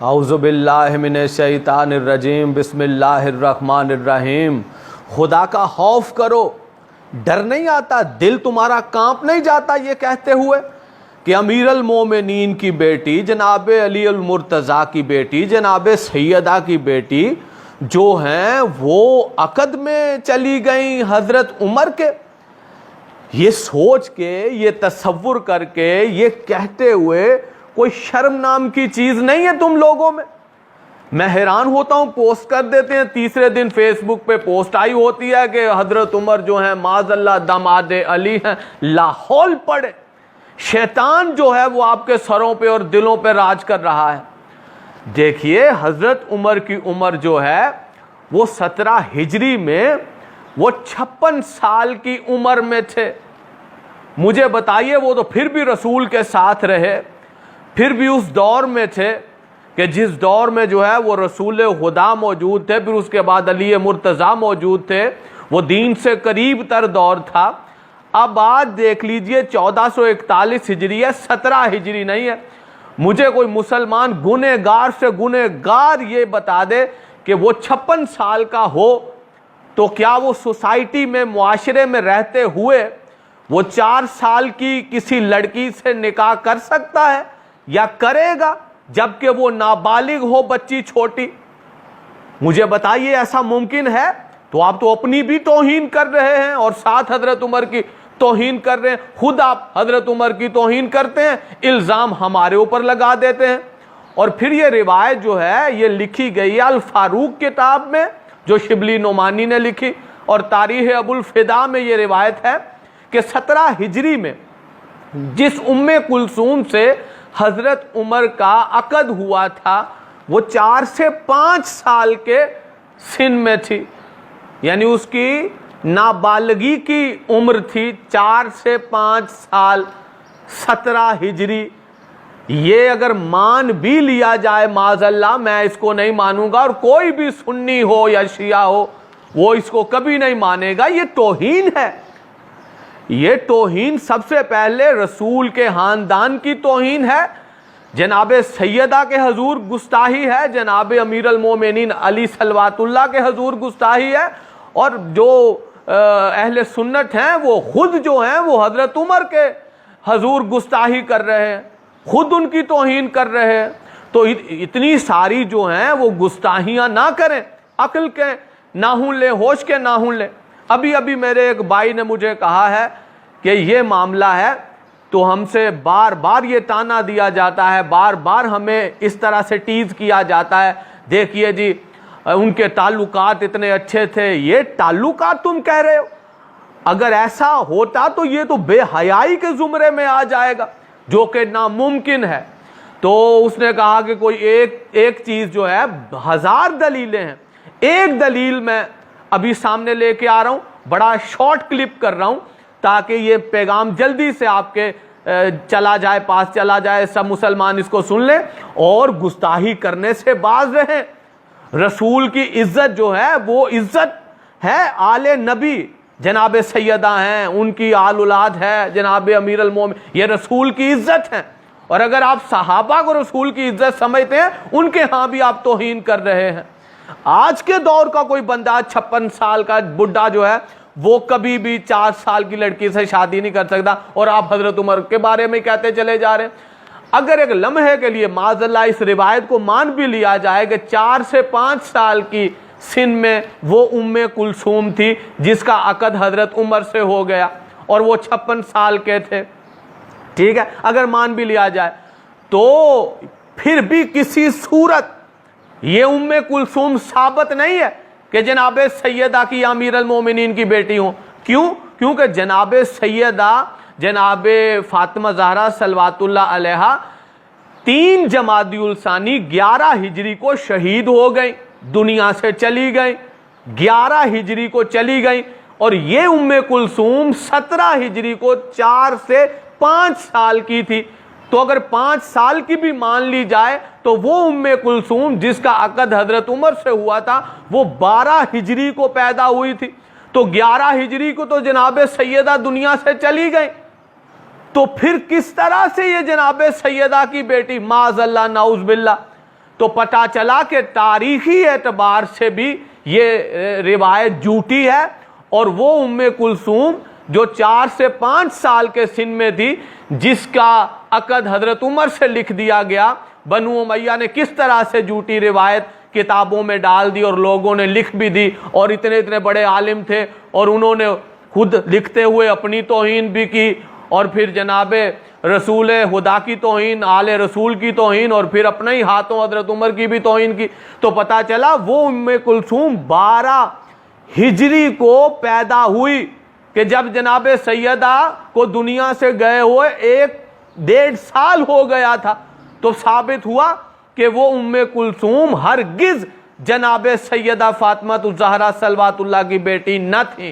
اعوذ باللہ من الشیطان الرجیم بسم اللہ الرحمن الرحیم۔ خدا کا خوف کرو، ڈر نہیں آتا، دل تمہارا کانپ نہیں جاتا یہ کہتے ہوئے کہ امیر المومنین کی بیٹی جناب علی المرتضیٰ کی بیٹی جناب سیدہ کی بیٹی جو ہیں وہ عقد میں چلی گئیں حضرت عمر کے۔ یہ سوچ کے، یہ تصور کر کے، یہ کہتے ہوئے کوئی شرم نام کی چیز نہیں ہے تم لوگوں میں؟ میں حیران ہوتا ہوں، پوسٹ کر دیتے ہیں، تیسرے دن فیس بک پہ پوسٹ آئی ہوتی ہے کہ حضرت عمر جو ہیں معاذ اللہ داماد علی ہیں، لاحول پڑے، شیطان جو ہے وہ آپ کے سروں پہ اور دلوں پہ راج کر رہا ہے۔ دیکھیے حضرت عمر کی عمر جو ہے وہ 17 ہجری میں وہ 56 سال کی عمر میں تھے۔ مجھے بتائیے، وہ تو پھر بھی رسول کے ساتھ رہے، پھر بھی اس دور میں تھے کہ جس دور میں جو ہے وہ رسول خدا موجود تھے، پھر اس کے بعد علی مرتضیٰ موجود تھے، وہ دین سے قریب تر دور تھا۔ اب آج دیکھ لیجئے 1441 ہجری ہے، 17 ہجری نہیں ہے۔ مجھے کوئی مسلمان گنہگار سے گنہگار یہ بتا دے کہ وہ 56 سال کا ہو تو کیا وہ سوسائٹی میں، معاشرے میں رہتے ہوئے وہ 4 سال کی کسی لڑکی سے نکاح کر سکتا ہے یا کرے گا جبکہ وہ نابالغ ہو، بچی چھوٹی؟ مجھے بتائیے ایسا ممکن ہے؟ تو آپ تو اپنی بھی توہین کر رہے ہیں اور ساتھ حضرت عمر کی توہین کر رہے ہیں۔ خود آپ حضرت عمر کی توہین کرتے ہیں، الزام ہمارے اوپر لگا دیتے ہیں۔ اور پھر یہ روایت جو ہے یہ لکھی گئی ہے الفاروق کتاب میں جو شبلی نعمانی نے لکھی، اور تاریخ ابو الفدا میں یہ روایت ہے کہ 17 ہجری میں جس ام کلثوم سے حضرت عمر کا عقد ہوا تھا وہ 4 سے 5 سال کے سن میں تھی، یعنی اس کی نابالغی کی عمر تھی 4 سے 5 سال، 17 ہجری۔ یہ اگر مان بھی لیا جائے معاذ اللہ، میں اس کو نہیں مانوں گا، اور کوئی بھی سنی ہو یا شیعہ ہو وہ اس کو کبھی نہیں مانے گا، یہ توہین ہے۔ یہ توہین سب سے پہلے رسول کے خاندان کی توہین ہے، جناب سیدہ کے حضور گستاحی ہے، جناب امیر المومنین علی صلوات اللہ کے حضور گستاحی ہے، اور جو اہل سنت ہیں وہ خود جو ہیں وہ حضرت عمر کے حضور گستاحی کر رہے ہیں، خود ان کی توہین کر رہے ہیں۔ تو اتنی ساری جو ہیں وہ گستاحیاں نہ کریں، عقل کے ناخن لیں، ہوش کے ناخن لیں۔ ابھی میرے ایک بھائی نے مجھے کہا ہے کہ یہ معاملہ ہے تو ہم سے بار بار یہ تانا دیا جاتا ہے، بار بار ہمیں اس طرح سے ٹیز کیا جاتا ہے، دیکھیے جی ان کے تعلقات اتنے اچھے تھے۔ یہ تعلقات تم کہہ رہے ہو؟ اگر ایسا ہوتا تو یہ تو بے حیائی کے زمرے میں آ جائے گا، جو کہ ناممکن ہے۔ تو اس نے کہا کہ کوئی ایک چیز جو ہے، 1000 دلیلیں ہیں، ایک دلیل میں ابھی سامنے لے کے آ رہا ہوں، بڑا شارٹ کلپ کر رہا ہوں تاکہ یہ پیغام جلدی سے آپ کے چلا جائے، پاس چلا جائے، سب مسلمان اس کو سن لیں اور گستاحی کرنے سے باز رہیں۔ رسول کی عزت جو ہے وہ عزت ہے آل نبی، جناب سیدہ ہیں، ان کی آل اولاد ہے، جناب امیر المومن، یہ رسول کی عزت ہیں۔ اور اگر آپ صحابہ کو رسول کی عزت سمجھتے ہیں، ان کے ہاں بھی آپ توہین کر رہے ہیں۔ آج کے دور کا کوئی بندہ 56 سال کا بڈھا جو ہے وہ کبھی بھی 4 سال کی لڑکی سے شادی نہیں کر سکتا، اور آپ حضرت عمر کے بارے میں کہتے چلے جا رہے ہیں۔ اگر ایک لمحے کے لیے معاذ اللہ اس روایت کو مان بھی لیا جائے کہ 4 سے 5 سال کی سن میں وہ ام کلثوم تھی جس کا عقد حضرت عمر سے ہو گیا اور وہ 56 سال کے تھے، ٹھیک ہے، اگر مان بھی لیا جائے تو پھر بھی کسی صورت یہ ام کلثوم ثابت نہیں ہے کہ جناب سیدہ کی امیر المومنین کی بیٹی ہوں۔ کیونکہ جناب سیدہ جناب فاطمہ زہرا صلوات اللہ علیہا 3 جمادی الثانی 11 ہجری کو شہید ہو گئیں، دنیا سے چلی گئیں، 11 ہجری کو چلی گئیں، اور یہ ام کلثوم 17 ہجری کو 4 سے 5 سال کی تھی۔ تو اگر 5 سال کی بھی مان لی جائے تو وہ ام کلثوم جس کا عقد حضرت عمر سے ہوا تھا وہ 12 ہجری کو پیدا ہوئی تھی، تو 11 ہجری کو تو جناب سیدہ دنیا سے چلی گئی۔ تو پھر کس طرح سے یہ جناب سیدہ کی بیٹی معاذ اللہ نعوذ باللہ تو پتہ چلا کہ تاریخی اعتبار سے بھی یہ روایت جھوٹی ہے، اور وہ ام کلثوم جو 4 سے 5 سال کے سن میں تھی، جس کا عقد حضرت عمر سے لکھ دیا گیا، بنو امیہ نے کس طرح سے جھوٹی روایت کتابوں میں ڈال دی اور لوگوں نے لکھ بھی دی، اور اتنے بڑے عالم تھے اور انہوں نے خود لکھتے ہوئے اپنی توہین بھی کی، اور پھر جناب رسول خدا کی توہین، آل رسول کی توہین، اور پھر اپنے ہی ہاتھوں حضرت عمر کی بھی توہین کی۔ تو پتہ چلا وہ ام کلثوم 12 ہجری کو پیدا ہوئی، کہ جب جناب سیدہ کو دنیا سے گئے ہوئے 1.5 سال ہو گیا تھا، تو ثابت ہوا کہ وہ ام کلثوم ہرگز جناب سیدہ فاطمہ الزہرا صلوات اللہ کی بیٹی نہ تھیں۔